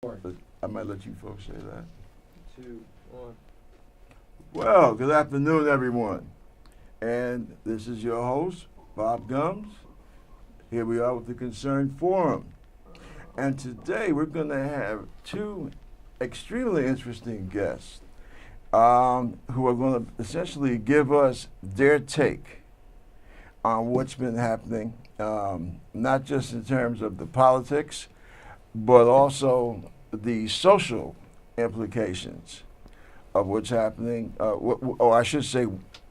I might let you folks say that. 2, 1. Well, good afternoon, everyone. And this is your host, Bob Gums. Here we are with the Concerned Forum. And today we're going to have two extremely interesting guests who are going to essentially give us their take on what's been happening, not just in terms of the politics, but also the social implications of what's happening, or I should say,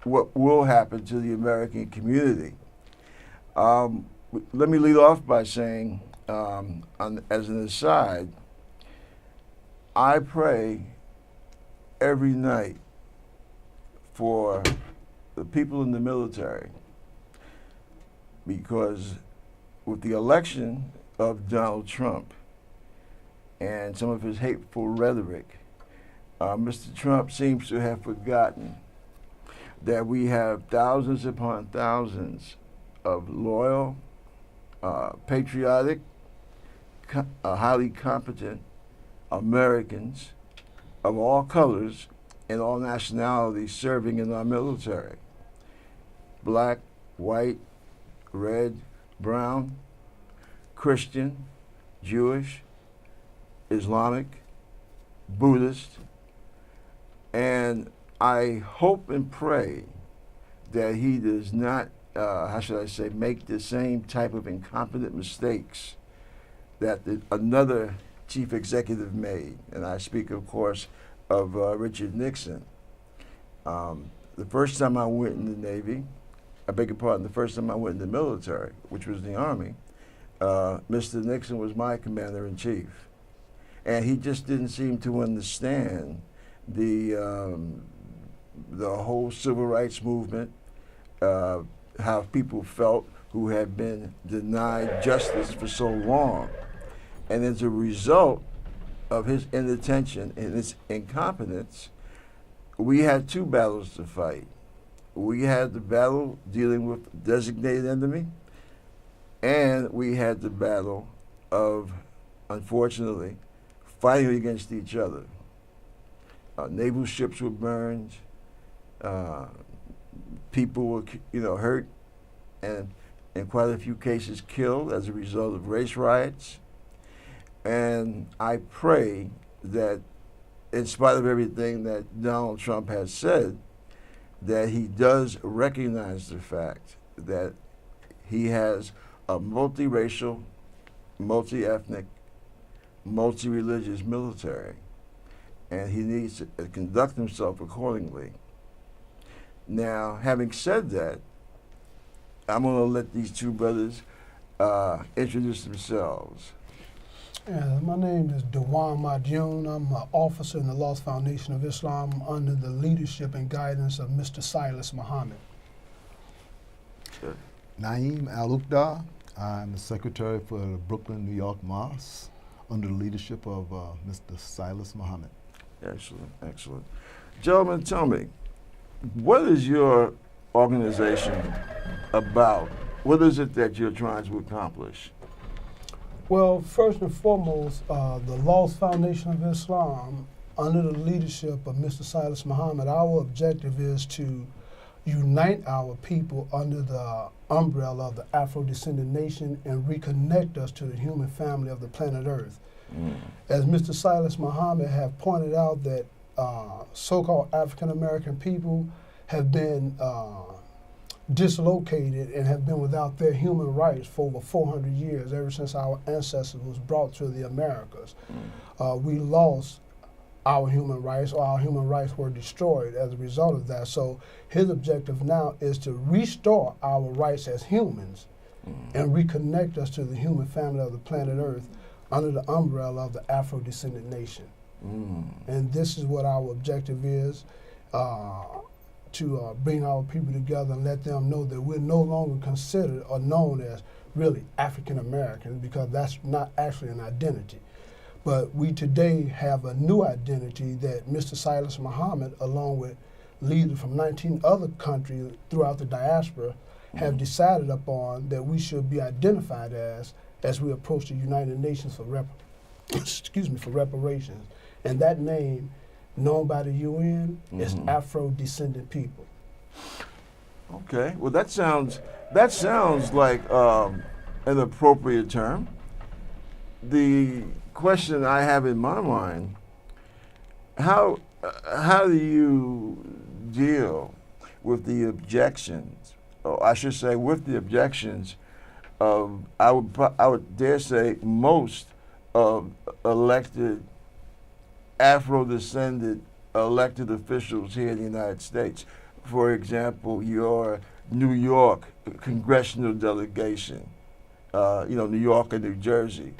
what will happen to the American community. Let me lead off by saying, as an aside, I pray every night for the people in the military, because with the election of Donald Trump and some of his hateful rhetoric, Mr. Trump seems to have forgotten that we have thousands upon thousands of loyal, patriotic, highly competent Americans of all colors and all nationalities serving in our military. Black, white, red, brown, Christian, Jewish, Islamic, Buddhist, and I hope and pray that he does not, make the same type of incompetent mistakes that another chief executive made. And I speak, of course, of Richard Nixon. The first time I went in the Navy, the first time I went in the military, which was the Army, Mr. Nixon was my commander-in-chief. And he just didn't seem to understand the whole civil rights movement, how people felt who had been denied justice for so long. And as a result of his inattention and his incompetence, we had two battles to fight. We had the battle dealing with the designated enemy, and we had the battle of, unfortunately, fighting against each other. Naval ships were burned, people were hurt, and in quite a few cases killed as a result of race riots. And I pray that, in spite of everything that Donald Trump has said, that he does recognize the fact that he has a multiracial, multi-ethnic, multi-religious military, and he needs to conduct himself accordingly. Now, having said that, I'm going to let these two brothers introduce themselves. My name is Dewan Madjoon. I'm an officer in the Lost Foundation of Islam under the leadership and guidance of Mr. Silas Muhammad. Sure. Naeem Al-Uqda. I'm the secretary for the Brooklyn, New York Mosque under the leadership of Mr. Silas Muhammad. Excellent, excellent. Gentlemen, tell me, what is your organization about? What is it that you're trying to accomplish? Well, first and foremost, the Lost Foundation of Islam, under the leadership of Mr. Silas Muhammad, our objective is to unite our people under the umbrella of the Afro-descendant nation and reconnect us to the human family of the planet Earth. As Mr. Silas Muhammad have pointed out, that so-called African-American people have been dislocated and have been without their human rights for over 400 years, ever since our ancestors was brought to the Americas. We lost our human rights, or our human rights were destroyed as a result of that. So his objective now is to restore our rights as humans and reconnect us to the human family of the planet Earth under the umbrella of the Afro-descendant nation. And this is what our objective is, to bring our people together and let them know that we're no longer considered or known as really African Americans, because that's not actually an identity. But we today have a new identity that Mr. Silas Muhammad, along with leaders from 19 other countries throughout the diaspora, have decided upon, that we should be identified as we approach the United Nations for excuse me, for reparations. And that name, known by the UN, is Afro-descendant people. Okay. Well, that sounds like an appropriate term. The question I have in my mind: how do you deal with the objections, or I should say, with the objections of I would dare say most of elected Afro-descended elected officials here in the United States? For example, your New York congressional delegation, New York and New Jersey.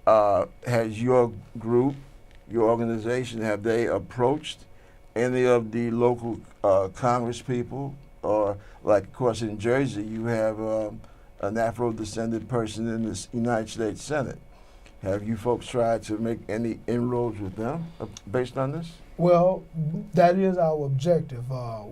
Has your group, your organization, have they approached any of the local Congress people? Or, like, of course, in Jersey, you have an Afro-descended person in the United States Senate. Have you folks tried to make any inroads with them based on this? Well, that is our objective.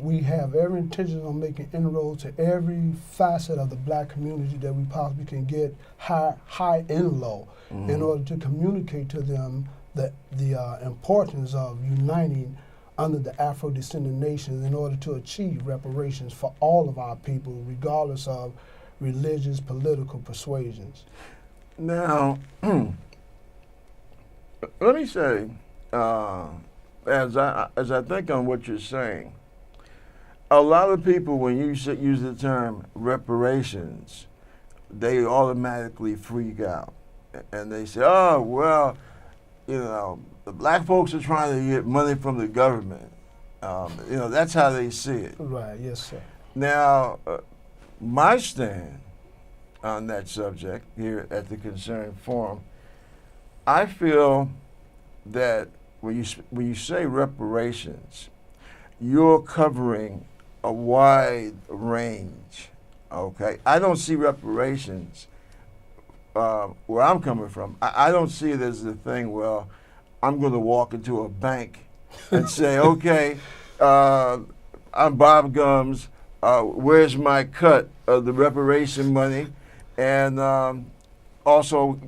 We have every intention on making inroads to every facet of the black community that we possibly can get, high and low, in order to communicate to them the importance of uniting under the Afro-descendant nations in order to achieve reparations for all of our people, regardless of religious, political persuasions. Now, let me say, as I think on what you're saying, a lot of people, when you use the term reparations, they automatically freak out. And they say, oh, well, the black folks are trying to get money from the government. That's how they see it. Right, yes, sir. Now, my stand on that subject here at the Concerned Forum, I feel that when you say reparations, you're covering a wide range, okay? I don't see reparations where I'm coming from. I don't see it as the thing, well, I'm going to walk into a bank and say, okay, I'm Bob Gums, where's my cut of the reparation money? And also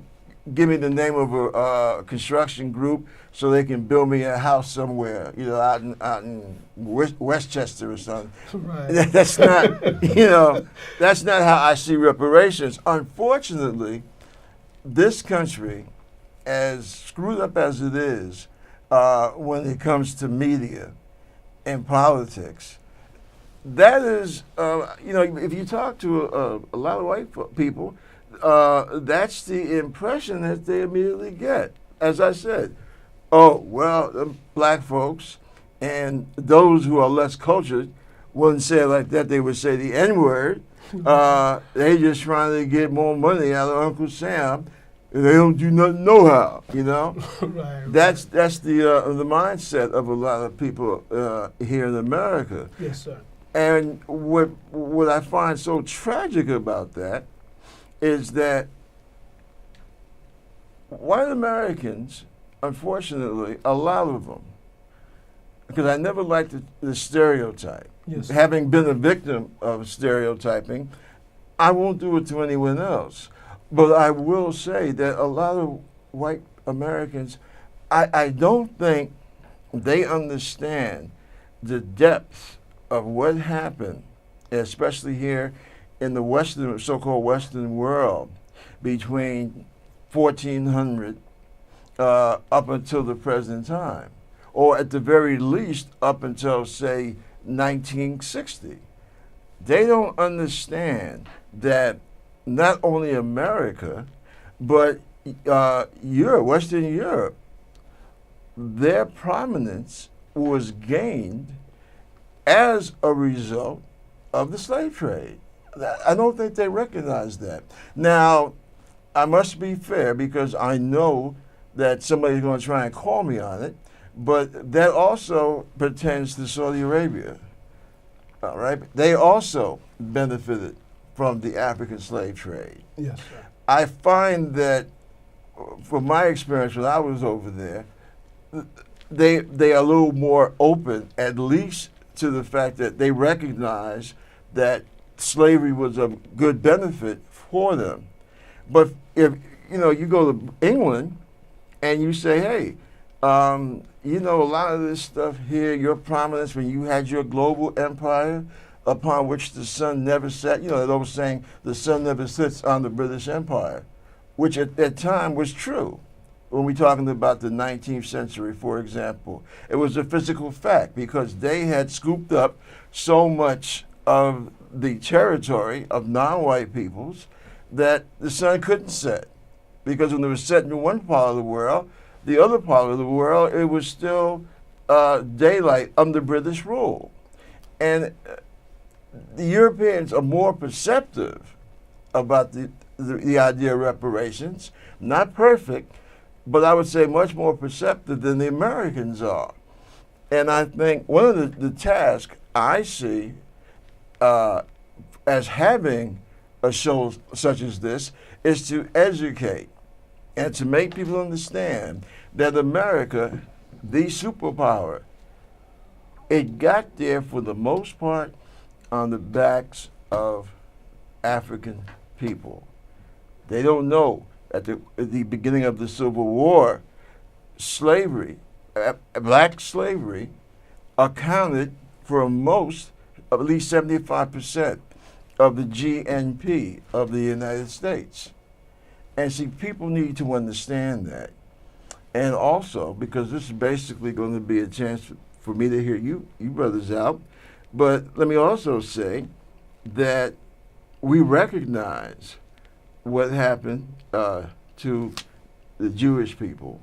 give me the name of a construction group so they can build me a house somewhere, out in Westchester or something. Right. That's not, that's not how I see reparations. Unfortunately, this country, as screwed up as it is, when it comes to media and politics, that is, if you talk to a lot of white people, that's the impression that they immediately get. As I said, oh, well, the black folks and those who are less cultured wouldn't say it like that. They would say the N-word. They just trying to get more money out of Uncle Sam. They don't do nothing no how, Right. That's the mindset of a lot of people here in America. Yes, sir. And what I find so tragic about that is that white Americans, unfortunately, a lot of them, because I never liked the stereotype. Yes. Having been a victim of stereotyping, I won't do it to anyone else. But I will say that a lot of white Americans, I don't think they understand the depth of what happened, especially here in the so-called Western world, between 1400 up until the present time, or at the very least up until, say, 1960. They don't understand that not only America, but Europe, Western Europe, their prominence was gained as a result of the slave trade. I don't think they recognize that. Now, I must be fair because I know that somebody's going to try and call me on it, but that also pertains to Saudi Arabia. All right? They also benefited from the African slave trade. Yes, sir. I find that, from my experience when I was over there, they are a little more open, at least to the fact that they recognize that slavery was a good benefit for them. But if you go to England and you say, hey, you know, a lot of this stuff here, your prominence when you had your global empire upon which the sun never set, you know, that old saying, the sun never sets on the British Empire, which at that time was true. When we're talking about the 19th century, for example, it was a physical fact because they had scooped up so much of the territory of non-white peoples that the sun couldn't set. Because when it was set in one part of the world, the other part of the world, it was still daylight under British rule. And the Europeans are more perceptive about the idea of reparations, not perfect, but I would say much more perceptive than the Americans are. And I think one of the tasks I see as having a show such as this is to educate and to make people understand that America, the superpower, it got there for the most part on the backs of African people. They don't know at the beginning of the Civil War, slavery, black slavery, accounted for most, at least 75% of the GNP of the United States. And see, people need to understand that. And also, because this is basically going to be a chance for me to hear you brothers out, but let me also say that we recognize what happened to the Jewish people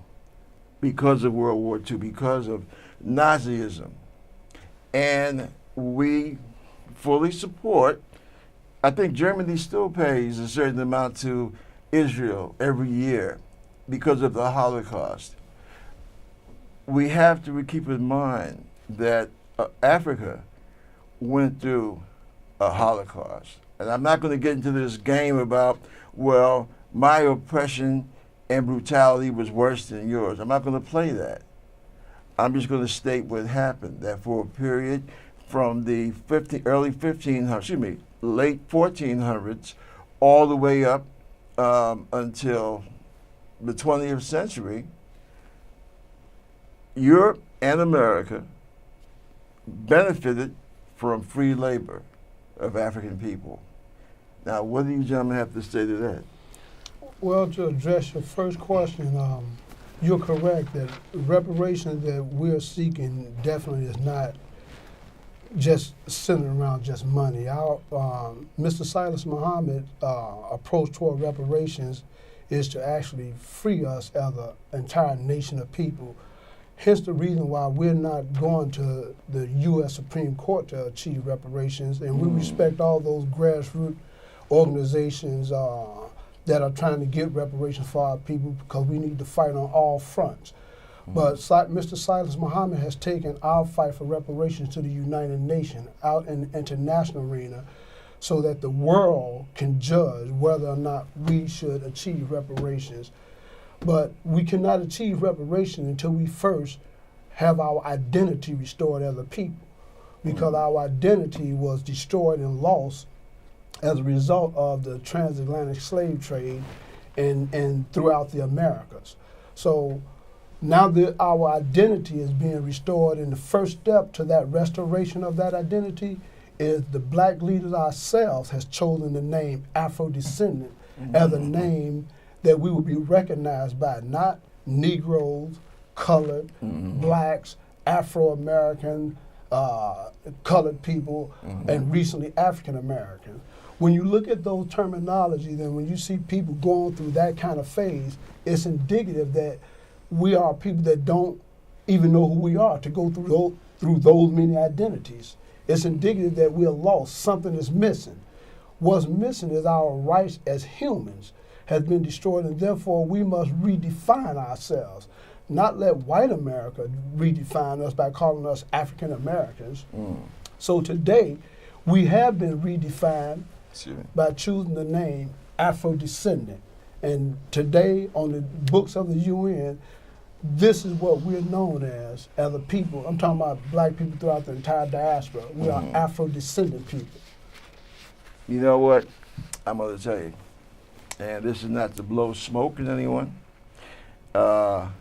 because of World War II, because of Nazism. And we fully support, I think Germany still pays a certain amount to Israel every year because of the Holocaust. We have to keep in mind that Africa went through a Holocaust. And I'm not going to get into this game about, well, my oppression and brutality was worse than yours. I'm not going to play that. I'm just going to state what happened, that for a period from the late 1400s all the way up until the 20th century, Europe and America benefited from free labor of African people. Now, what do you gentlemen have to say to that? Well, to address your first question, you're correct that reparations that we're seeking definitely is not just centered around just money. Our Mr. Silas Muhammad approach toward reparations is to actually free us as an entire nation of people. Hence the reason why we're not going to the U.S. Supreme Court to achieve reparations, and we respect all those grassroots organizations that are trying to get reparations for our people because we need to fight on all fronts. But Mr. Silas Muhammad has taken our fight for reparations to the United Nations, out in the international arena, so that the world can judge whether or not we should achieve reparations. But we cannot achieve reparations until we first have our identity restored as a people, because our identity was destroyed and lost as a result of the transatlantic slave trade and throughout the Americas. So now that our identity is being restored, and the first step to that restoration of that identity is the black leaders ourselves has chosen the name Afro-descendant as a name that we will be recognized by, not Negroes, colored, blacks, Afro-American, colored people, and recently African Americans. When you look at those terminologies, and when you see people going through that kind of phase, it's indicative that we are people that don't even know who we are to go through those many identities. It's indicative that we're lost. Something is missing. What's missing is our rights as humans has been destroyed, and therefore we must redefine ourselves. Not let white America redefine us by calling us African Americans. So today, we have been redefined by choosing the name Afro-descendant. And today, on the books of the UN, this is what we're known as a people. I'm talking about black people throughout the entire diaspora. We are Afro-descendant people. You know what? I'm going to tell you, and this is not to blow smoke at anyone. that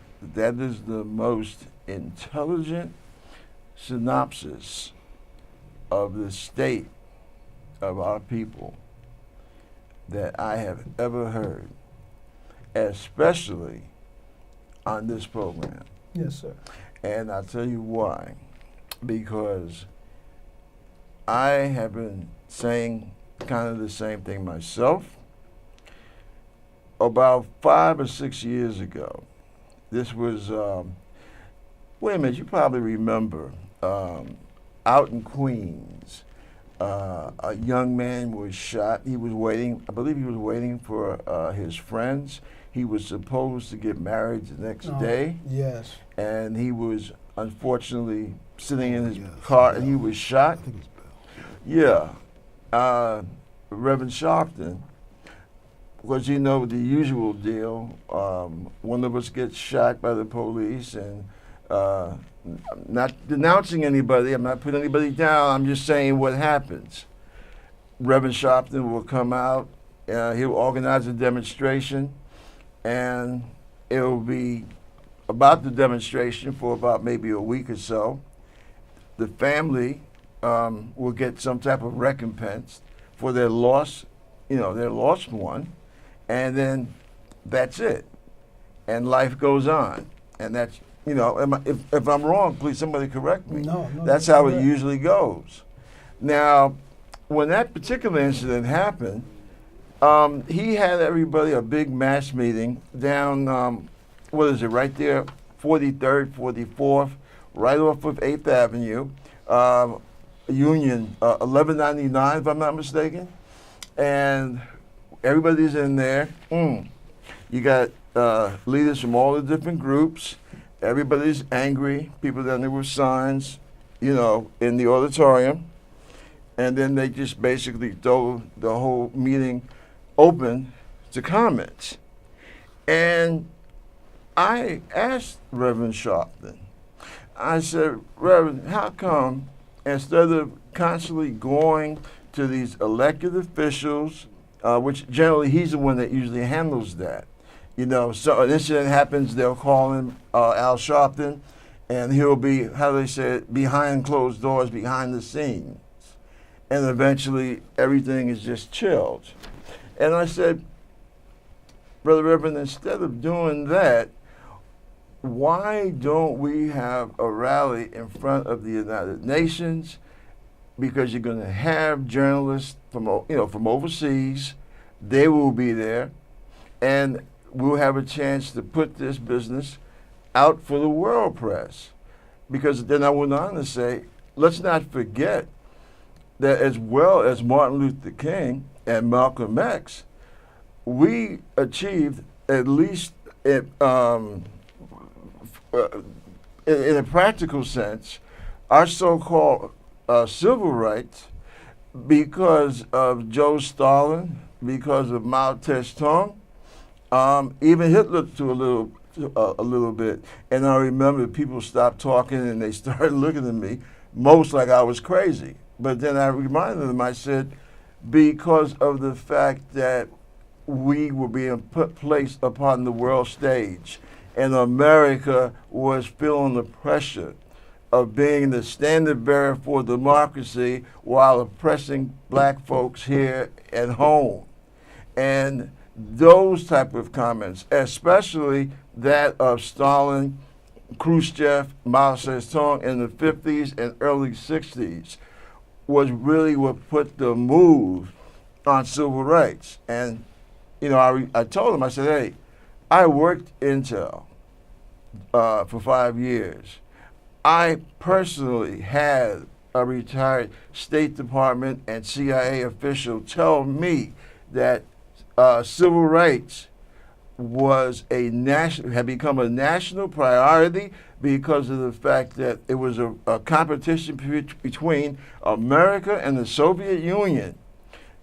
is the most intelligent synopsis of the state of our people that I have ever heard, especially on this program. Yes, sir. And I'll tell you why. Because I have been saying kind of the same thing myself. About 5 or 6 years ago, this was, wait a minute, you probably remember, out in Queens, a young man was shot. He was waiting, I believe he was waiting for his friends. He was supposed to get married the next day. Yes. And he was unfortunately sitting in his Yes, car Bell. and he was shot. I think it was Bell. Yeah. Reverend Sharpton, because you know the usual deal, one of us gets shot by the police, and I'm not denouncing anybody, I'm not putting anybody down, I'm just saying what happens. Reverend Sharpton will come out, he'll organize a demonstration, and it will be about the demonstration for about maybe a week or so. The family will get some type of recompense for their loss, their lost one, and then that's it. And life goes on. And that's, if I'm wrong, please somebody correct me. No, That's how it usually goes. Now, when that particular incident happened, he had everybody a big mass meeting down, right there, 43rd, 44th, right off of 8th Avenue, Union, 1199, if I'm not mistaken. And everybody's in there. You got leaders from all the different groups. Everybody's angry. People down there with signs, in the auditorium. And then they just basically throw the whole meeting open to comments. And I asked Reverend Sharpton, I said, Reverend, how come instead of constantly going to these elected officials, which generally he's the one that usually handles that. So an incident happens, they'll call him Al Sharpton, and he'll be, how do they say it, behind closed doors, behind the scenes. And eventually everything is just chilled. And I said, Brother Reverend, instead of doing that, why don't we have a rally in front of the United Nations? Because you're going to have journalists from overseas. They will be there, and we'll have a chance to put this business out for the world press. Because then I went on to say, let's not forget that as well as Martin Luther King and Malcolm X, we achieved at least in a practical sense our so-called civil rights because of Joe Stalin, because of Mao Zedong, even Hitler to a little bit. And I remember people stopped talking and they started looking at me, most like I was crazy. But then I reminded them, I said, because of the fact that we were being placed upon the world stage, and America was feeling the pressure of being the standard bearer for democracy while oppressing black folks here at home. And those type of comments, especially that of Stalin, Khrushchev, Mao Zedong in the 50s and early 60s, was really what put the move on civil rights. And, I told him, I said, hey, I worked Intel for 5 years. I personally had a retired State Department and CIA official tell me that civil rights had become a national priority because of the fact that it was a competition between America and the Soviet Union,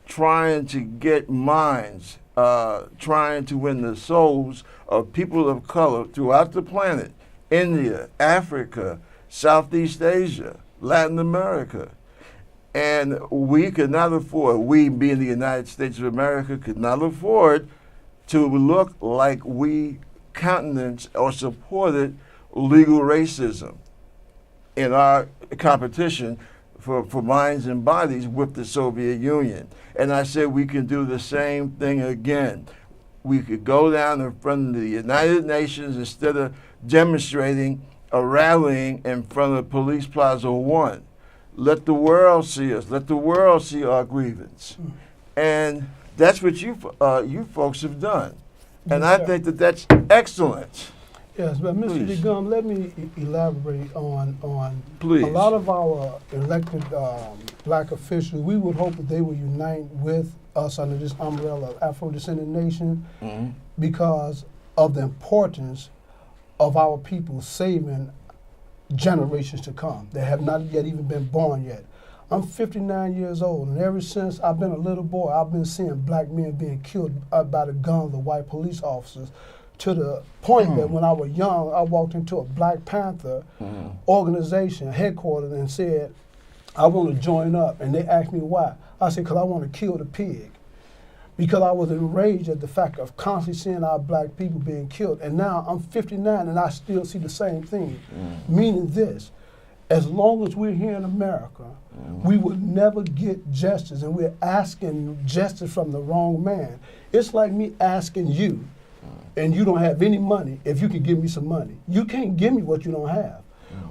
trying to get minds, trying to win the souls of people of color throughout the planet, India, Africa, Southeast Asia, Latin America. And we could not afford, we being the United States of America, could not afford to look like we countenanced or supported legal racism in our competition for minds and bodies with the Soviet Union. And I said we can do the same thing again. We could go down in front of the United Nations instead of demonstrating or rallying in front of Police Plaza 1. Let the world see us. Let the world see our grievance. And that's what you folks have done. And I think that that's excellent. Yes, but Mr. Please. DeGum, let me elaborate on Please. a lot of our elected black officials. We would hope that they would unite with us under this umbrella of Afro-descendant nation Mhm. because of the importance of our people saving generations to come that have not yet even been born yet. I'm 59 years old, and ever since I've been a little boy, I've been seeing black men being killed by the guns of white police officers, to the point that when I was young, I walked into a Black Panther organization headquarters and said, I want to join up. And they asked me why. I said, because I want to kill the pig. Because I was enraged at the fact of constantly seeing our black people being killed. And now I'm 59 and I still see the same thing. Meaning this, as long as we're here in America, we will never get justice, and we're asking justice from the wrong man. It's like me asking you, and you don't have any money, if you can give me some money. You can't give me what you don't have.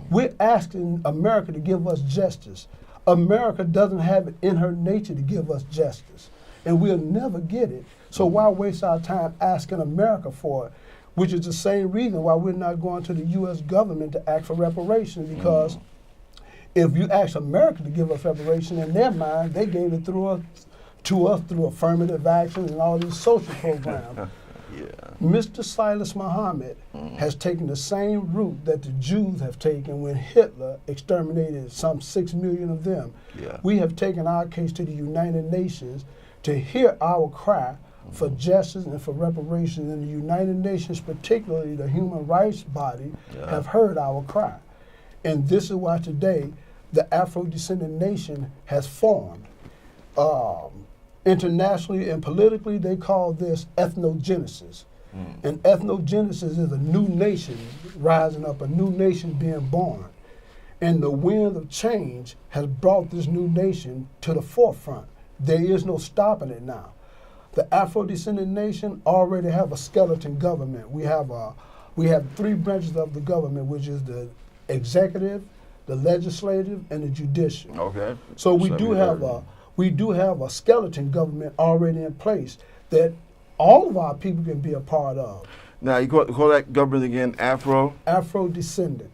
We're asking America to give us justice. America doesn't have it in her nature to give us justice, and we'll never get it. So why waste our time asking America for it? Which is the same reason why we're not going to the U.S. government to ask for reparations, because if you ask America to give us reparations, in their mind, they gave it to us through affirmative action and all these social programs. Mr. Silas Muhammad has taken the same route that the Jews have taken when Hitler exterminated some 6 million of them. We have taken our case to the United Nations to hear our cry for justice and for reparations, and the United Nations, particularly the human rights body, have heard our cry. And this is why today the Afro-descendant nation has formed. Internationally and politically, they call this ethnogenesis. And ethnogenesis is a new nation rising up, a new nation being born. And the wind of change has brought this new nation to the forefront. There is no stopping it now. The Afro-descendant nation already have a skeleton government. We have 3 branches of the government, which is the executive, the legislative, and the judicial. Okay. So we do have a skeleton government already in place that all of our people can be a part of. Now, you call that government again Afro? Afro-descendants.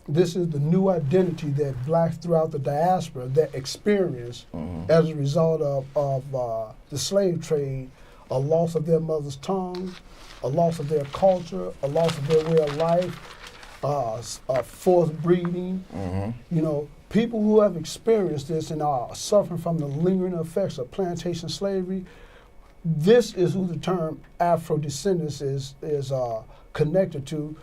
This is the new identity that blacks throughout the diaspora that experience as a result of the slave trade, a loss of their mother's tongue, a loss of their culture, a loss of their way of life, forced breeding. You know, people who have experienced this and are suffering from the lingering effects of plantation slavery, this is who the term Afro-descendants is connected to.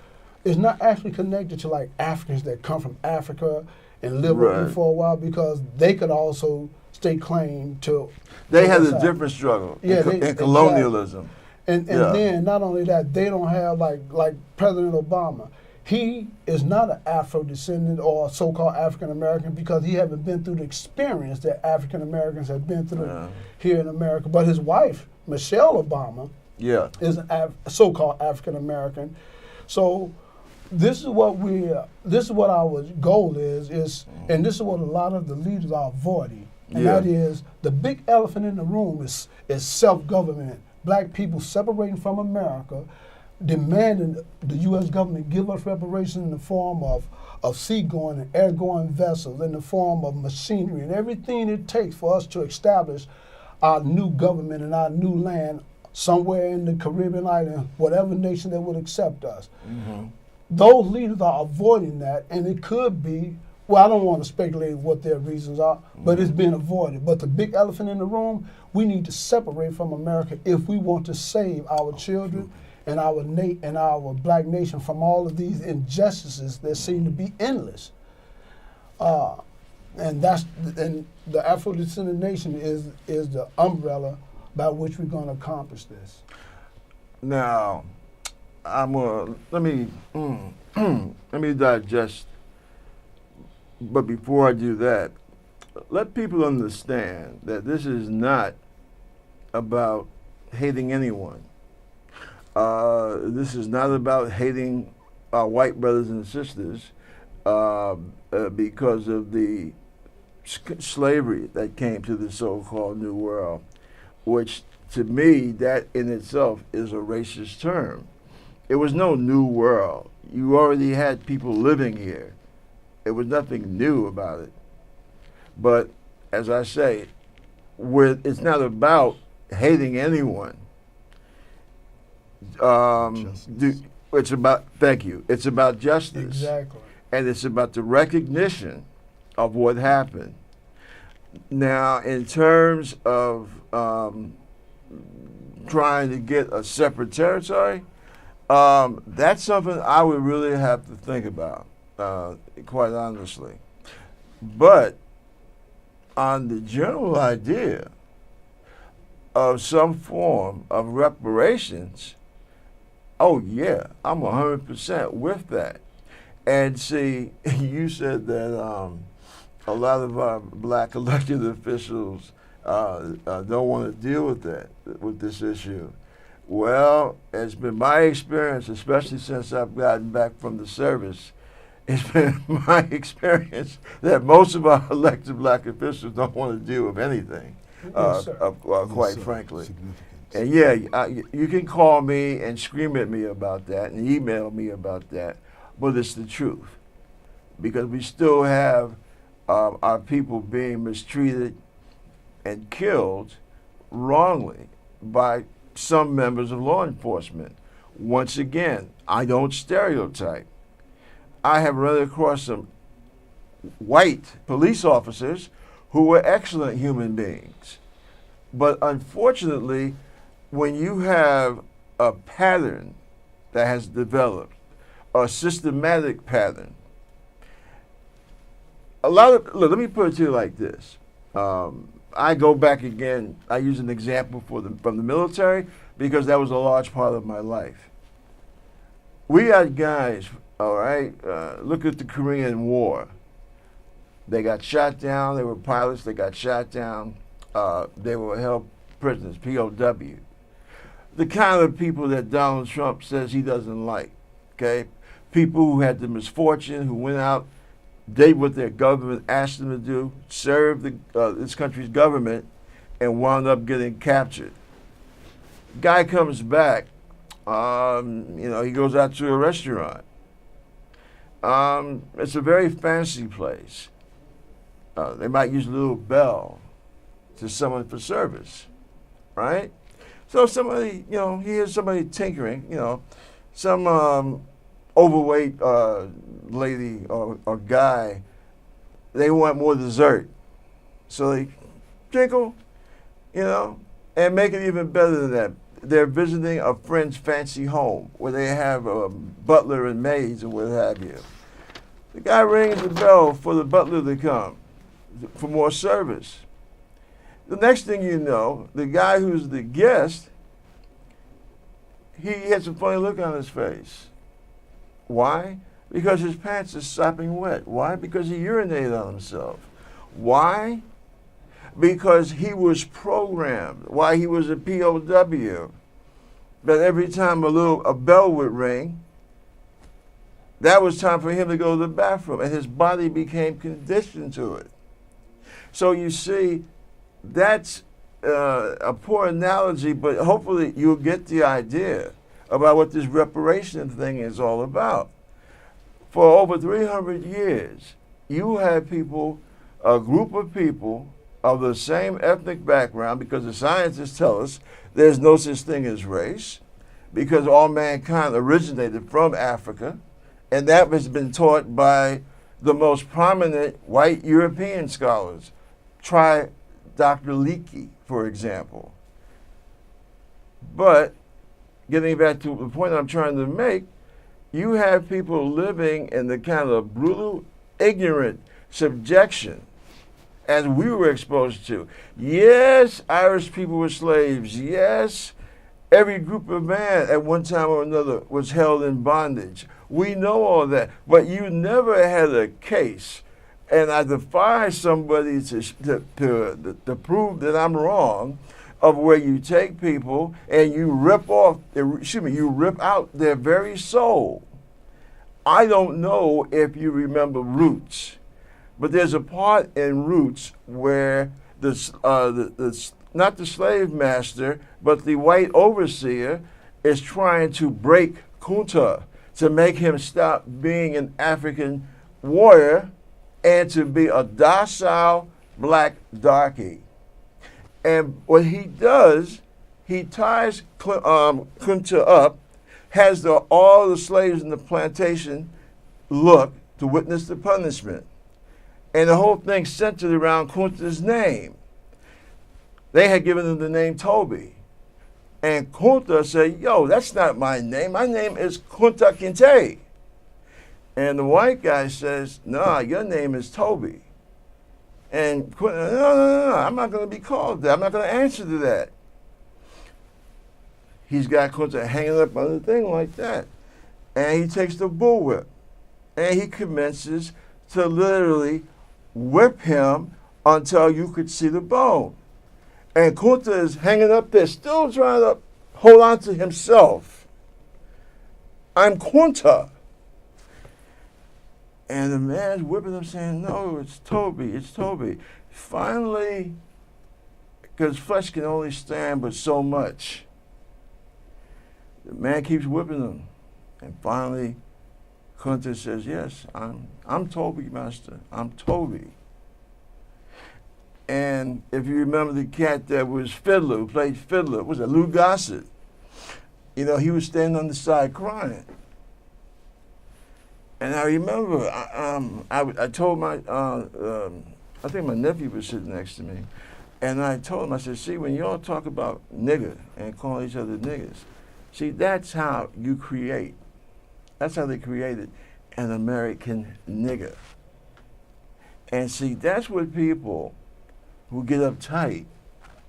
It's not actually connected to like Africans that come from Africa and live with you for a while, because they could also stake claim to. They had a different struggle in colonialism. Exactly. And then not only that, they don't have like President Obama. He is not an Afro-descendant or so-called African-American because he haven't been through the experience that African-Americans have been through here in America. But his wife, Michelle Obama, is a so-called African-American. So this is what our goal is, and this is what a lot of the leaders are avoiding. And that is, the big elephant in the room is self-government. Black people separating from America, demanding the U.S. government give us reparations in the form of seagoing and airgoing vessels, in the form of machinery and everything it takes for us to establish our new government and our new land somewhere in the Caribbean island, whatever nation that would accept us. Those leaders are avoiding that, and it could be, well, I don't want to speculate what their reasons are, but it's being avoided. But the big elephant in the room, we need to separate from America if we want to save our children and our black nation from all of these injustices that seem to be endless. And the Afro-descendant nation is the umbrella by which we're going to accomplish this? Now, let me let me digest. But before I do that, let people understand that this is not about hating anyone. This is not about hating our white brothers and sisters because of the slavery that came to the so-called New World, which to me, that in itself is a racist term. It was no New World. You already had people living here. It was nothing new about it. But as I say, it's not about hating anyone. It's about, thank you, it's about justice. Exactly. And it's about the recognition of what happened. Now, in terms of trying to get a separate territory, that's something I would really have to think about, quite honestly. But on the general idea of some form of reparations, oh yeah, I'm 100% with that. And see, you said that a lot of our black elected officials don't want to deal with this issue. Well, it's been my experience, especially since I've gotten back from the service, it's been my experience that most of our elected black officials don't want to deal with anything, Yes, sir. quite frankly. And yeah, you can call me and scream at me about that and email me about that, but it's the truth. Because we still have our people being mistreated and killed wrongly by some members of law enforcement. Once again, I don't stereotype. I have run across some white police officers who were excellent human beings. But unfortunately, when you have a pattern that has developed, a systematic pattern, look, let me put it to you like this. I go back again, I use an example from the military because that was a large part of my life. We had guys, all right, look at the Korean War. They got shot down, they were pilots, they got shot down, they were held prisoners, POW. The kind of people that Donald Trump says he doesn't like, okay? People who had the misfortune, who went out, did what their government asked them to do, served this country's government, and wound up getting captured. Guy comes back, he goes out to a restaurant. It's a very fancy place. They might use a little bell to summon for service, right? So somebody, he hears somebody tinkering, some overweight lady or guy, they want more dessert. So they tinkle, and make it even better than that. They're visiting a friend's fancy home where they have a butler and maids and what have you. The guy rings the bell for the butler to come for more service. The next thing you know, the guy who's the guest, he has a funny look on his face. Why? Because his pants are sopping wet. Why? Because he urinated on himself. Why? Because he was programmed. Why? He was a POW. But every time a bell would ring, that was time for him to go to the bathroom, and his body became conditioned to it. So you see, that's a poor analogy, but hopefully you'll get the idea about what this reparation thing is all about. For over 300 years, you had people, a group of people of the same ethnic background, because the scientists tell us there's no such thing as race, because all mankind originated from Africa, and that has been taught by the most prominent white European scholars. Try Dr. Leakey, for example. But getting back to the point I'm trying to make, you have people living in the kind of brutal, ignorant subjection as we were exposed to. Yes, Irish people were slaves. Yes, every group of man at one time or another was held in bondage. We know all that, but you never had a case, and I defy somebody to prove that I'm wrong, of where you take people and you rip out their very soul. I don't know if you remember Roots, but there's a part in Roots where not the slave master, but the white overseer is trying to break Kunta to make him stop being an African warrior and to be a docile black darky. And what he does, he ties Kunta up, has all the slaves in the plantation look to witness the punishment. And the whole thing centered around Kunta's name. They had given him the name Toby. And Kunta said, yo, that's not my name. My name is Kunta Kinte. And the white guy says, nah, your name is Toby. And Kunta, no, I'm not going to be called that. I'm not going to answer to that. He's got Kunta hanging up on the thing like that. And he takes the bullwhip. And he commences to literally whip him until you could see the bone. And Kunta is hanging up there, still trying to hold on to himself. I'm Kunta. And the man's whipping him, saying, no, it's Toby, it's Toby. Finally, because flesh can only stand but so much, the man keeps whipping him. And finally, Kunta says, yes, I'm Toby, master. I'm Toby. And if you remember the cat that was Fiddler, who played Fiddler, was it Lou Gossett? You know, he was standing on the side crying. And I remember, I told my, I think my nephew was sitting next to me, and I told him, I said, see, when y'all talk about nigger and call each other niggers, see, that's how you create. That's how they created an American nigger. And see, that's what people who get uptight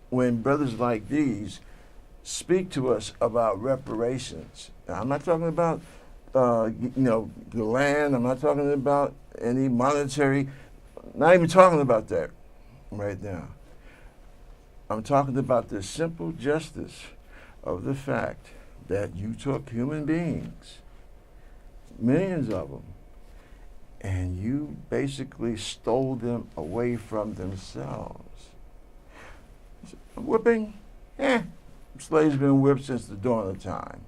when brothers like these speak to us about reparations. Now, I'm not talking about the land. I'm not talking about any monetary. Not even talking about that right now. I'm talking about the simple justice of the fact that you took human beings, millions of them, and you basically stole them away from themselves. Whipping, slaves been whipped since the dawn of time.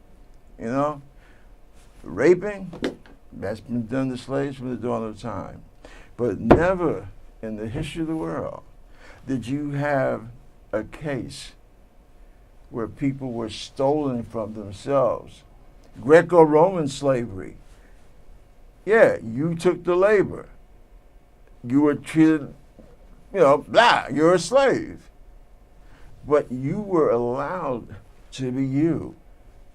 You know? Raping, that's been done to slaves from the dawn of time. But never in the history of the world did you have a case where people were stolen from themselves. Greco-Roman slavery. Yeah, you took the labor. You were treated, you're a slave. But you were allowed to be you.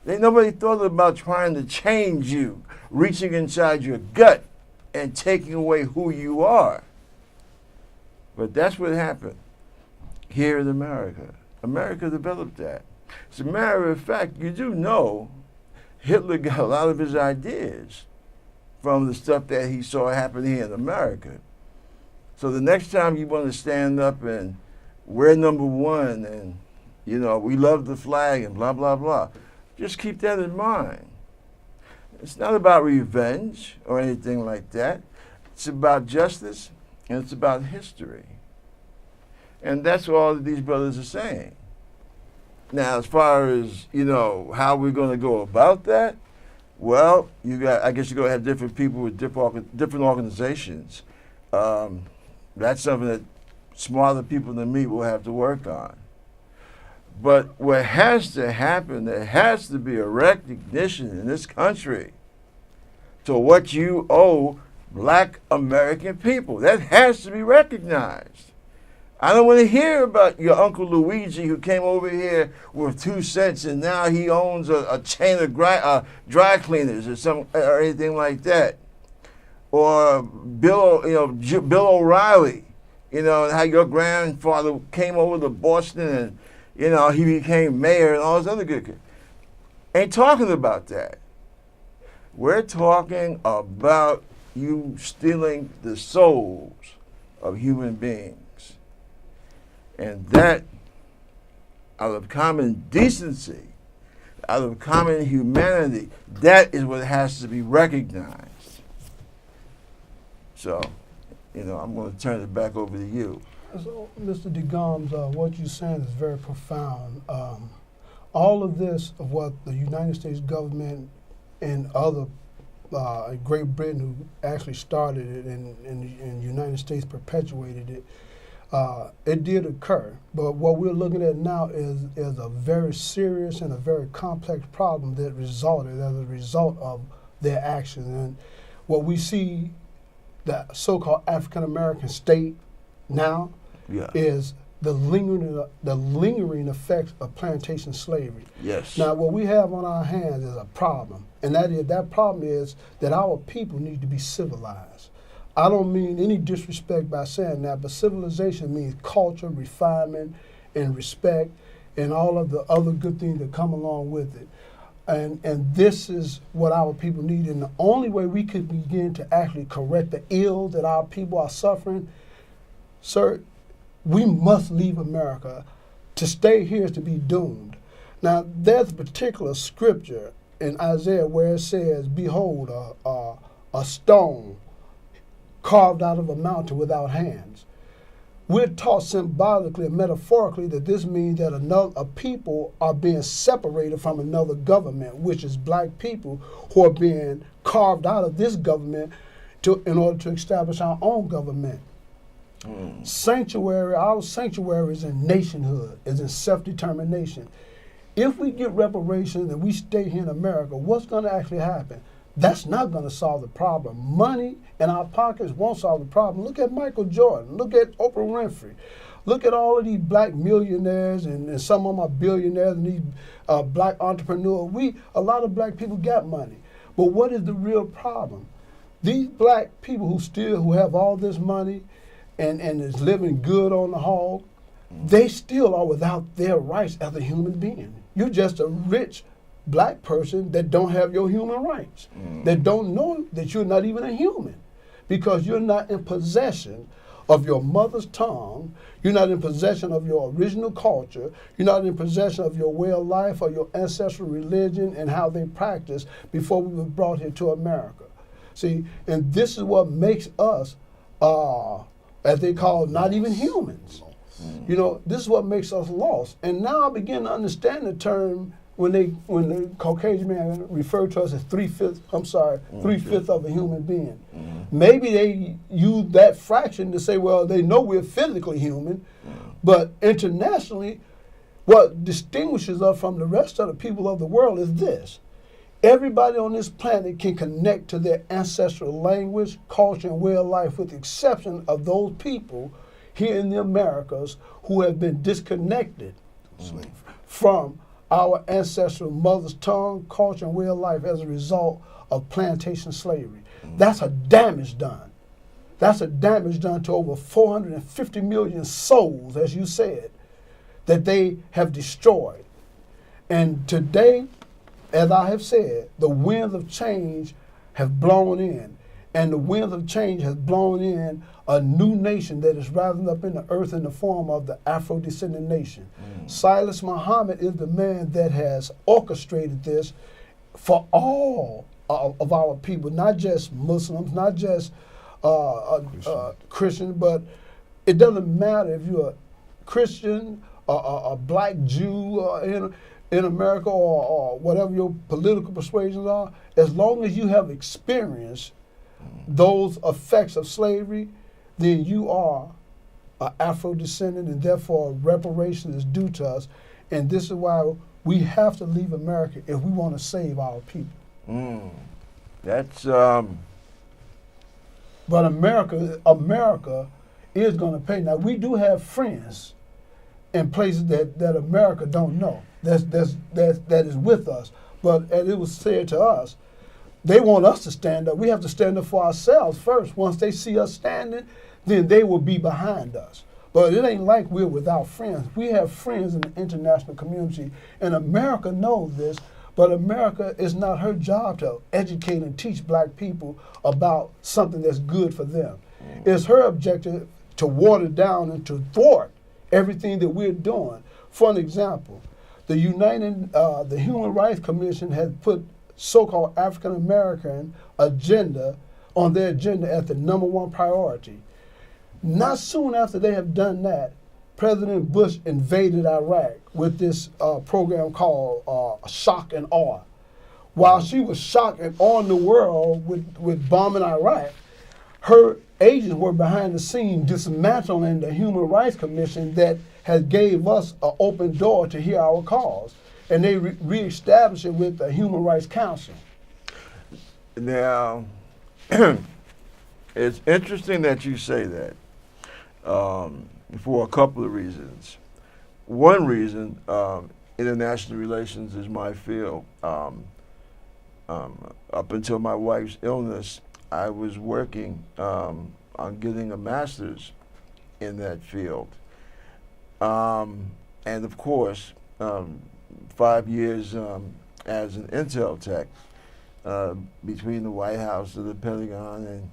Nobody thought about trying to change you, reaching inside your gut and taking away who you are. But that's what happened here in America. America developed that. As a matter of fact, you do know Hitler got a lot of his ideas from the stuff that he saw happen here in America. So the next time you want to stand up and we're number one and, we love the flag and blah, blah, blah, just keep that in mind. It's not about revenge or anything like that. It's about justice and it's about history. And that's what all of these brothers are saying. Now, as far as, how we're going to go about that, well, I guess you're going to have different people with different organizations. That's something that smarter people than me will have to work on. But what has to happen, there has to be a recognition in this country to what you owe black American people. That has to be recognized. I don't want to hear about your Uncle Luigi who came over here with 2 cents and now he owns a chain of dry cleaners or anything like that. Or Bill O'Reilly You know, and how your grandfather came over to Boston and, you know, he became mayor and all this other good. Ain't talking about that. We're talking about you stealing the souls of human beings. And that, out of common decency, out of common humanity, that is what has to be recognized. So, you know, I'm going to turn it back over to you. So, Mr. DeGomes, what you're saying is very profound. All of this, of what the United States government and other Great Britain, who actually started it and the United States perpetuated it, it did occur. But what we're looking at now is a very serious and a very complex problem that resulted as a result of their actions. And what we see, the so-called African American state now, is the lingering effects of plantation slavery. Yes. Now, what we have on our hands is a problem, and that problem is that our people need to be civilized. I don't mean any disrespect by saying that, but civilization means culture, refinement, and respect, and all of the other good things that come along with it. And this is what our people need, and the only way we could begin to actually correct the ills that our people are suffering, sir, we must leave America. To stay here is to be doomed. Now, there's a particular scripture in Isaiah where it says, "Behold, a stone carved out of a mountain without hands." We're taught symbolically and metaphorically that this means that a people are being separated from another government, which is black people who are being carved out of this government in order to establish our own government. Sanctuary, our sanctuary is in nationhood, is in self-determination. If we get reparations and we stay here in America, what's going to actually happen? That's not going to solve the problem. Money in our pockets won't solve the problem. Look at Michael Jordan. Look at Oprah Winfrey. Look at all of these black millionaires, and some of them are billionaires, and these black entrepreneurs. A lot of black people got money. But what is the real problem? These black people who have all this money and is living good on the hog, they still are without their rights as a human being. You're just a rich black person that don't have your human rights, that don't know that you're not even a human, because you're not in possession of your mother's tongue, you're not in possession of your original culture, you're not in possession of your way of life or your ancestral religion and how they practiced before we were brought here to America. See, and this is what makes us, as they call, not even humans. You know, this is what makes us lost. And now I begin to understand the term when the Caucasian man referred to us as three-fifths of a human being. Maybe they use that fraction to say, well, they know we're physically human, but internationally, what distinguishes us from the rest of the people of the world is this. Everybody on this planet can connect to their ancestral language, culture, and way of life, with the exception of those people here in the Americas who have been disconnected from our ancestral mother's tongue, culture, and way of life as a result of plantation slavery. That's a damage done. That's a damage done to over 450 million souls, as you said, that they have destroyed. And today, as I have said, the winds of change have blown in. And the winds of change has blown in a new nation that is rising up in the earth in the form of the Afro-descendant nation. Silas Muhammad is the man that has orchestrated this for all of our people, not just Muslims, not just Christians, but it doesn't matter if you're a Christian, a black Jew in America, or whatever your political persuasions are, as long as you have experienced those effects of slavery, then you are an Afro-descendant, and therefore reparation is due to us. And this is why we have to leave America if we want to save our people. That's But America is going to pay. Now, we do have friends in places that America don't know, that is with us. But as it was said to us, they want us to stand up. We have to stand up for ourselves first. Once they see us standing, then they will be behind us. But it ain't like we're without friends. We have friends in the international community, and America knows this, but America, is not her job to educate and teach black people about something that's good for them. It's her objective to water down and to thwart everything that we're doing. For an example, the Human Rights Commission has put so-called African American agenda on their agenda as the #1 priority. Not soon after they have done that, President Bush invaded Iraq with this program called Shock and Awe. While she was shocked and awing the world with bombing Iraq, her agents were behind the scene dismantling the Human Rights Commission that has gave us an open door to hear our cause. And they reestablished it with the Human Rights Council. Now, it's interesting that you say that for a couple of reasons. One reason, international relations is my field. Up until my wife's illness, I was working on getting a master's in that field. And of course, 5 years as an intel tech between the White House and the Pentagon, and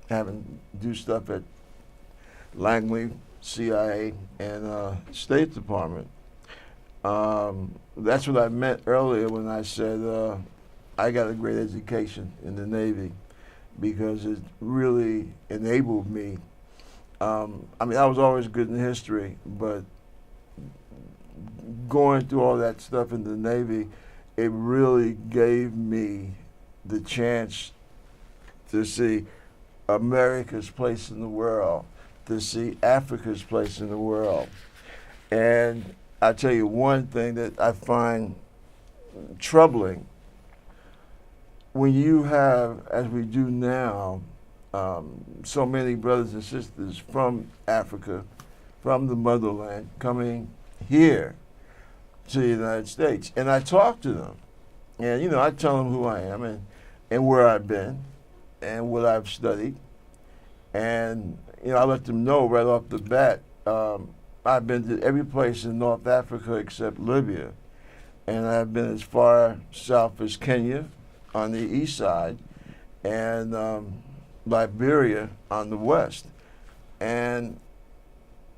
having to do stuff at Langley, CIA, and State Department. That's what I meant earlier when I said I got a great education in the Navy, because it really enabled me. I mean, I was always good in history, but going through all that stuff in the Navy, it really gave me the chance to see America's place in the world, to see Africa's place in the world. And I'll tell you one thing that I find troubling. When you have, as we do now, so many brothers and sisters from Africa, from the motherland, coming here to the United States, and I talk to them, and I tell them who I am and where I've been and what I've studied, and I let them know right off the bat. I've been to every place in North Africa except Libya, and I've been as far south as Kenya on the east side, and Liberia on the west. And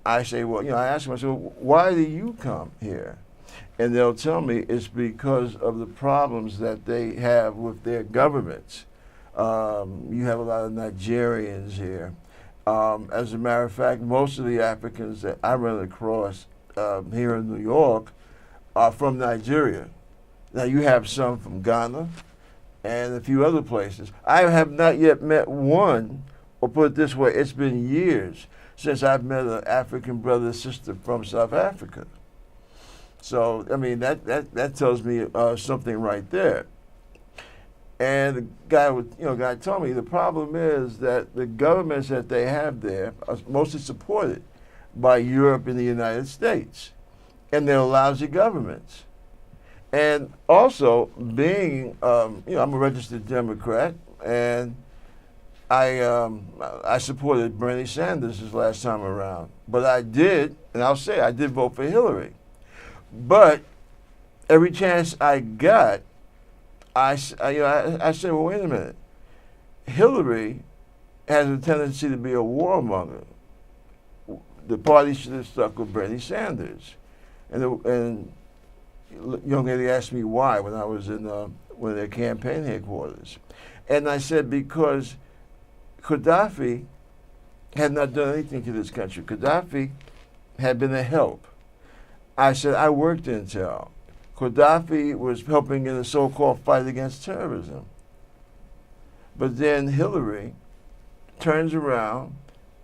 I say, well, I ask them, I say, well, why do you come here? And they'll tell me it's because of the problems that they have with their governments. You have a lot of Nigerians here. As a matter of fact, most of the Africans that I run across here in New York are from Nigeria. Now, you have some from Ghana and a few other places. I have not yet met one, or put it this way, it's been years since I've met an African brother or sister from South Africa. So, I mean, that tells me something right there. And the guy told me the problem is that the governments that they have there are mostly supported by Europe and the United States, and they're lousy governments. And also, being, I'm a registered Democrat, and I supported Bernie Sanders this last time around. But I did, and I'll say I did vote for Hillary. But every chance I got, I said, well, wait a minute. Hillary has a tendency to be a warmonger. The party should have stuck with Bernie Sanders. And the young lady asked me why when I was in one of their campaign headquarters. And I said, because Gaddafi had not done anything to this country. Gaddafi had been a help. I said, I worked intel. Gaddafi was helping in the so-called fight against terrorism. But then Hillary turns around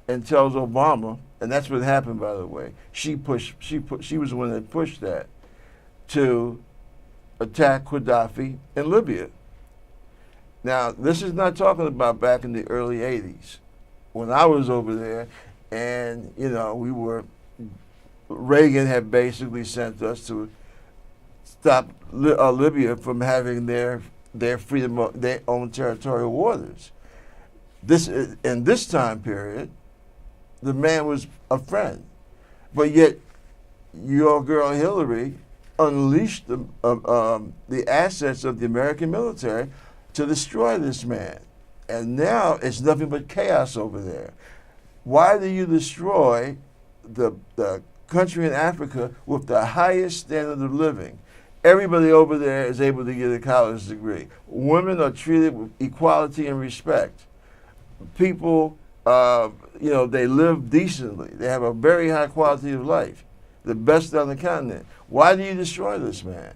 and tells Obama, and that's what happened, by the way. She was the one that pushed that, to attack Gaddafi in Libya. Now, this is not talking about back in the early 80s, when I was over there, and Reagan had basically sent us to stop Libya from having their freedom of their own territorial waters. In this time period, the man was a friend. But yet, your girl Hillary unleashed the assets of the American military to destroy this man. And now it's nothing but chaos over there. Why do you destroy the country in Africa with the highest standard of living? Everybody over there is able to get a college degree. Women are treated with equality and respect. People, they live decently. They have a very high quality of life, the best on the continent. Why do you destroy this man?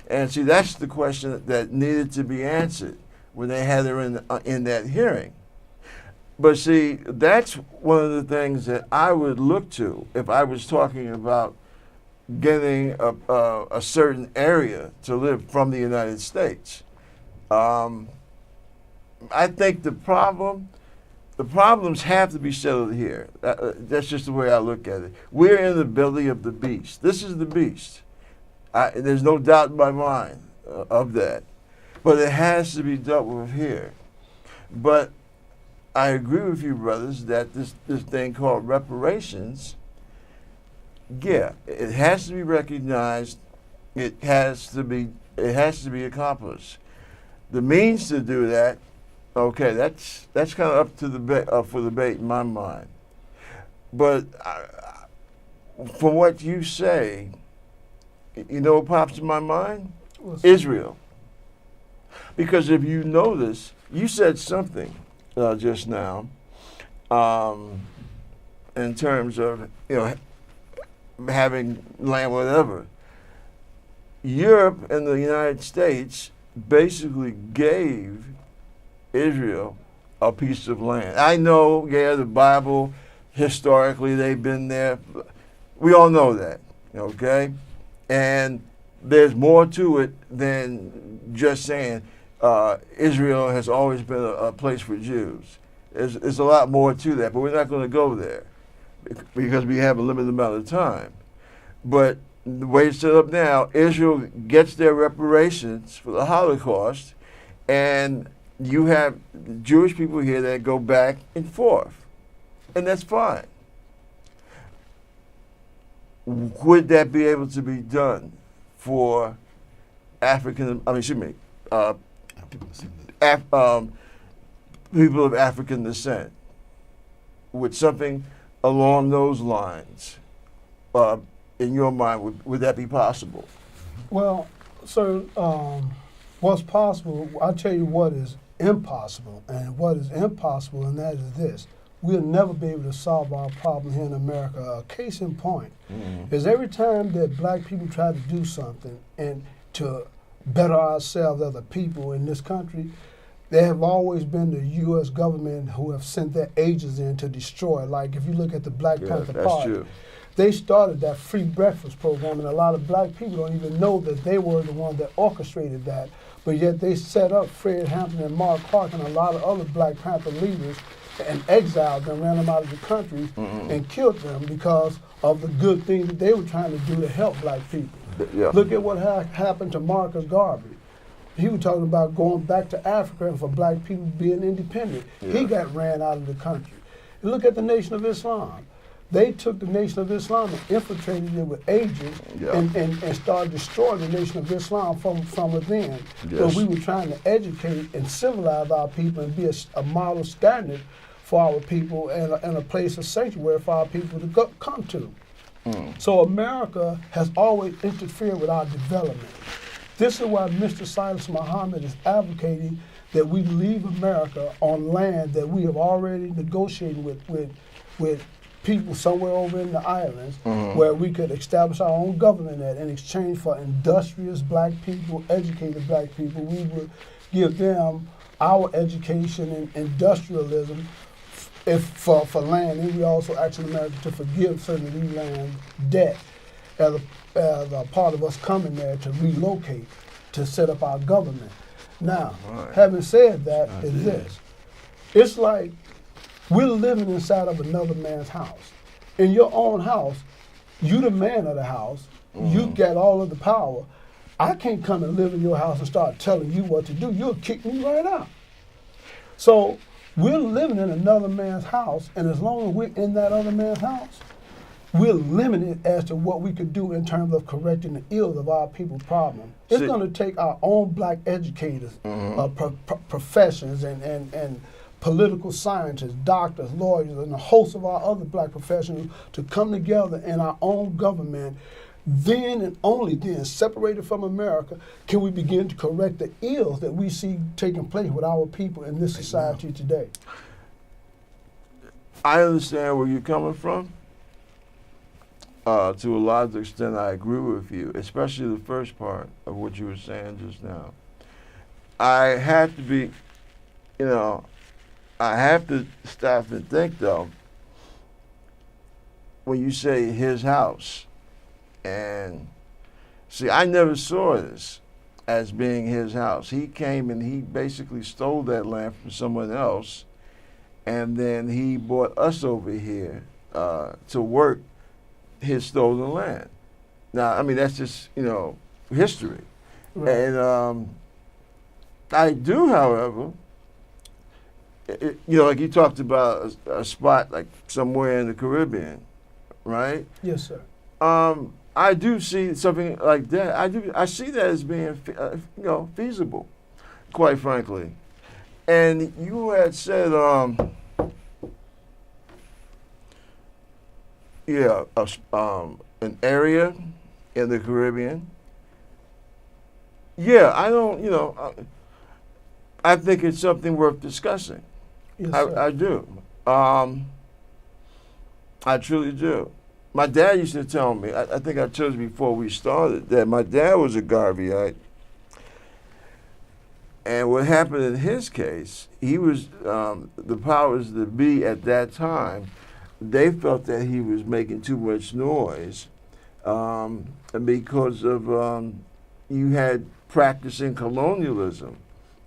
And see, that's the question that needed to be answered when they had her in that hearing. But see, that's one of the things that I would look to if I was talking about getting a certain area to live from the United States. I think the problems have to be settled here. That's just the way I look at it. We're in the belly of the beast. This is the beast. There's no doubt in my mind of that. But it has to be dealt with here. But I agree with you, brothers, that this thing called reparations, yeah, it has to be recognized. It has to be accomplished. The means to do that, okay, that's kind of up to for debate in my mind. But from what you say, you know what pops in my mind? Israel. Because if you notice, you said something just now in terms of having land, whatever. Europe and the United States basically gave Israel a piece of land. I know, yeah, the Bible, historically they've been there. We all know that, okay? And there's more to it than just saying Israel has always been a place for Jews. There's a lot more to that, but we're not going to go there because we have a limited amount of time. But the way it's set up now, Israel gets their reparations for the Holocaust, and you have Jewish people here that go back and forth, and that's fine. Would that be able to be done for people of African descent? Would something along those lines, in your mind, would that be possible? Well, sir, what's possible, I'll tell you what is impossible. And what is impossible, and that is this. We'll never be able to solve our problem here in America. A case in point is every time that black people try to do something and to better ourselves as a people in this country, there have always been the U.S. government who have sent their agents in to destroy. Like if you look at the Black Panther Party, true. They started that free breakfast program, and a lot of black people don't even know that they were the ones that orchestrated that. But yet they set up Fred Hampton and Mark Clark and a lot of other Black Panther leaders and exiled them, ran them out of the country, and killed them because of the good things that they were trying to do to help black people. Yeah. Look at what happened to Marcus Garvey. He was talking about going back to Africa and for black people being independent. Yeah. He got ran out of the country. And look at the Nation of Islam. They took the Nation of Islam and infiltrated it with agents and started destroying the Nation of Islam from within. Yes. So we were trying to educate and civilize our people and be a model standard for our people and a place of sanctuary for our people to come to. So America has always interfered with our development. This is why Mr. Silas Muhammad is advocating that we leave America on land that we have already negotiated with people somewhere over in the islands where we could establish our own government at in exchange for industrious black people, educated black people. We would give them our education and industrialism for land, and we also ask America to forgive certain of these land debt as a part of us coming there to relocate, to set up our government. Now, having said that, is this. It's like we're living inside of another man's house. In your own house, you the man of the house, you got all of the power. I can't come and live in your house and start telling you what to do. You'll kick me right out. So We're living in another man's house, and as long as we're in that other man's house, we're limited as to what we could do in terms of correcting the ills of our people's problem. It's See- going to take our own black educators, professions, and political scientists, doctors, lawyers, and a host of our other black professionals to come together in our own government. Then and only then, separated from America, can we begin to correct the ills that we see taking place with our people in this society today. I understand where you're coming from. To a large extent, I agree with you, especially the first part of what you were saying just now. I have to be, I have to stop and think, though, when you say his house, and see, I never saw this as being his house. He came and he basically stole that land from someone else, and then he brought us over here to work his stolen land. Now, I mean, that's just, history. Right. And I do, however, like you talked about a spot like somewhere in the Caribbean, right? Yes, sir. I do see something like that. I see that as being, feasible, quite frankly. And you had said, an area in the Caribbean. Yeah, I don't, I think it's something worth discussing. Yes, sir. I do. I truly do. My dad used to tell me, I think I told you before we started, that my dad was a Garveyite. And what happened in his case, he was, the powers that be at that time, they felt that he was making too much noise because of you had practicing colonialism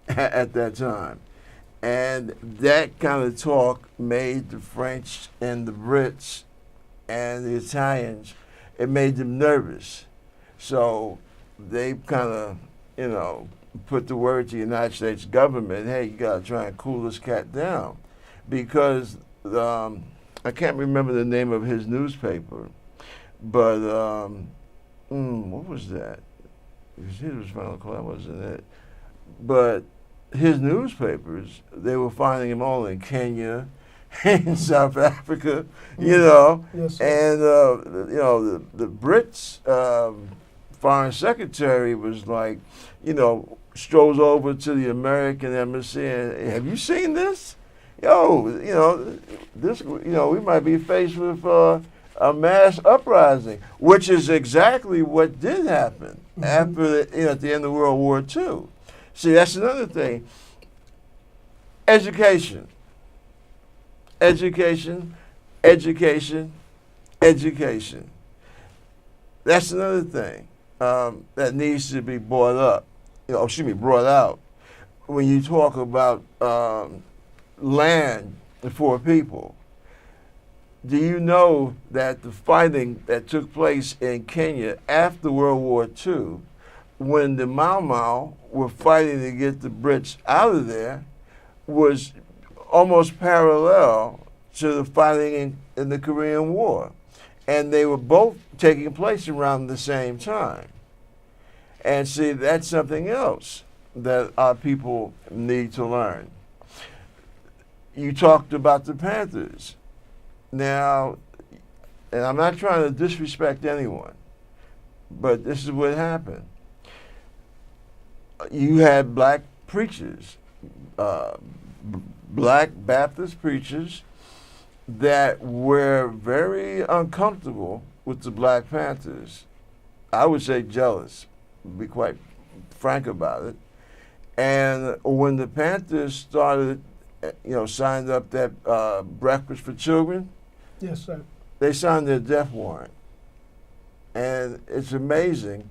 at that time. And that kind of talk made the French and the Brits and the Italians, it made them nervous. So they kind of, put the word to the United States government, hey, you got to try and cool this cat down. Because I can't remember the name of his newspaper, but what was that? His was Final Call, that wasn't it. But his newspapers, they were finding him all in Kenya, in South Africa, Yes, sir. and the Brits foreign secretary was like, strolls over to the American embassy and, have you seen this? This, we might be faced with a mass uprising, which is exactly what did happen after, at the end of World War II. See, that's another thing. Education. Education. That's another thing that needs to be brought up. Brought out when you talk about land for people. Do you know that the fighting that took place in Kenya after World War II, when the Mau Mau were fighting to get the Brits out of there, was almost parallel to the fighting in the Korean War? And they were both taking place around the same time. And see, that's something else that our people need to learn. You talked about the Panthers. Now, and I'm not trying to disrespect anyone, but this is what happened. You had black preachers, black Baptist preachers that were very uncomfortable with the Black Panthers. I would say jealous, be quite frank about it. And when the Panthers started, signed up that Breakfast for Children, Yes, sir. they signed their death warrant. And it's amazing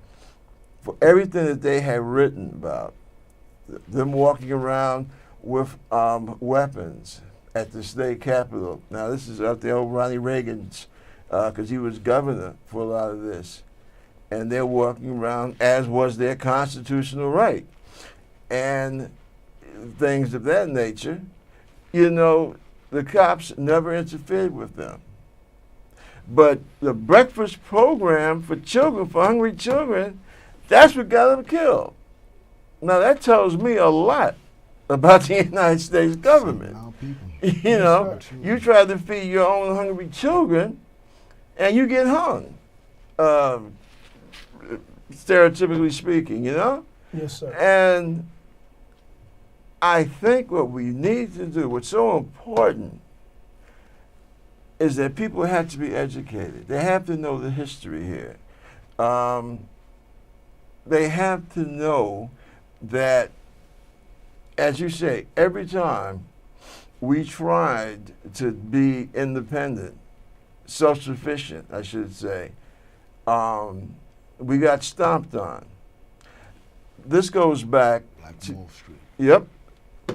for everything that they had written about, them walking around with weapons at the state capitol. Now, this is out there old Ronnie Reagan's, because he was governor for a lot of this. And they're walking around, as was their constitutional right, and things of that nature. the cops never interfered with them. But the breakfast program for children, for hungry children, that's what got them killed. Now that tells me a lot about the United States government. Our people. You try to feed your own hungry children, and you get hung. Stereotypically speaking, Yes, sir. And I think what we need to do, what's so important, is that people have to be educated. They have to know the history here. They have to know that, as you say, every time we tried to be independent, self-sufficient, I should say, we got stomped on. This goes back Black to, Wall Street. Yep,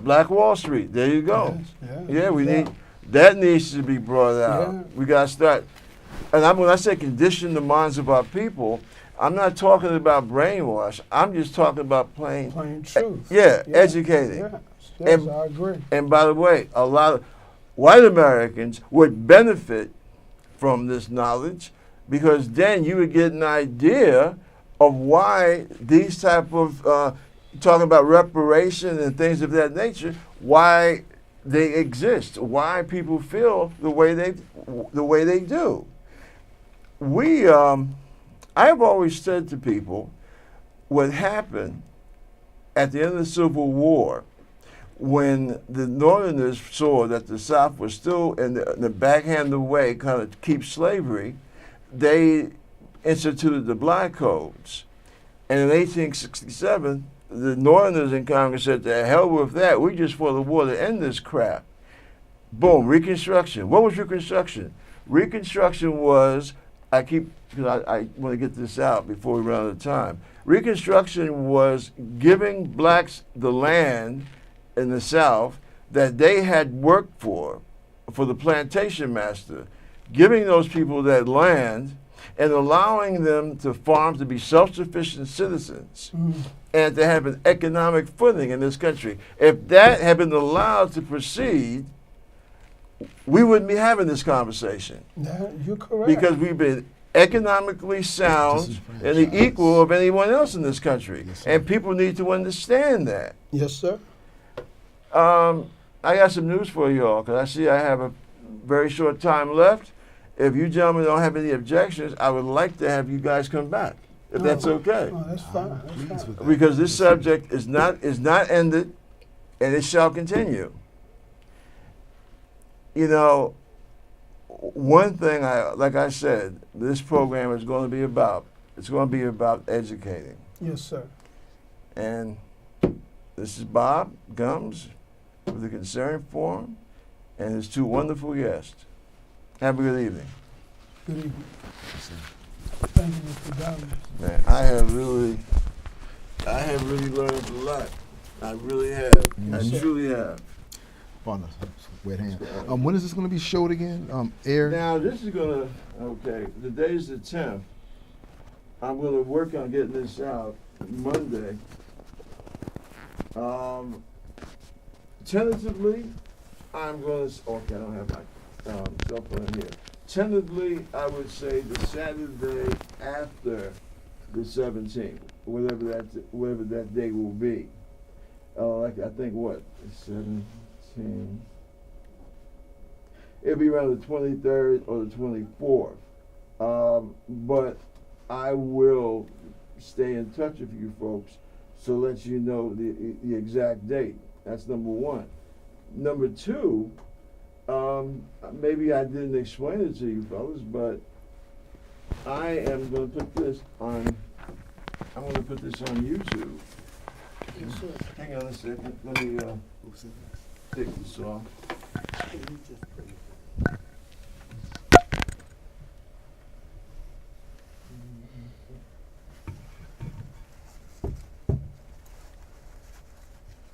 Black Wall Street. There you go. Yes, Yeah, that needs to be brought out. Yeah. We got to start. And when I say condition the minds of our people, I'm not talking about brainwash. I'm just talking about plain truth. educating. Yes, And- I agree. And by the way, a lot of white Americans would benefit from this knowledge, because then you would get an idea of why these type of talking about reparation and things of that nature, why they exist, why people feel the way they do. I have always said to people, what happened at the end of the Civil War, when the Northerners saw that the South was still in the backhanded way kind of keep slavery, they instituted the Black Codes. And in 1867, the Northerners in Congress said, to hell with that, we just fought the war to end this crap. Boom, Reconstruction. What was Reconstruction? Reconstruction was, because I want to get this out before we run out of time. Reconstruction was giving blacks the land in the South that they had worked for the plantation master, giving those people that land and allowing them to farm, to be self-sufficient citizens, and to have an economic footing in this country. If that had been allowed to proceed, we wouldn't be having this conversation. Yeah, you're correct. Because we've been economically sound and the equal of anyone else in this country. Yes, sir. And people need to understand that. Yes, sir. I got some news for you all, because I see I have a very short time left. If you gentlemen don't have any objections, I would like to have you guys come back, if that's okay. Oh, that's fine. I'm pleased That's fine. with that. Because this Yes, sir. subject is not ended, and it shall continue. One thing, like I said, this program is going to be about, it's going to be about educating. Yes, sir. And this is Bob Gums with the Concern Forum and his two wonderful guests. Have a good evening. Good evening. Yes, sir. Thank you, Mr. Downey. Man, I have really learned a lot. I really have. I Yes, sir. truly have. On a wet hand. When is this going to be showed again? Aired? Now, this is going to, okay, the day's the 10th. I'm going to work on getting this out Monday. Tentatively, I'm going to, okay, I don't have my cell phone here. Tentatively, I would say the Saturday after the 17th, whatever that day will be. Like, I think what, 17? It'll be around the 23rd or the 24th. But I will stay in touch with you folks to let you know the exact date. That's number one. Number two, maybe I didn't explain it to you fellas, but I am going to put this on, I'm going to put this on YouTube. Yes, sir. Hang on a second, let me take this off. You just put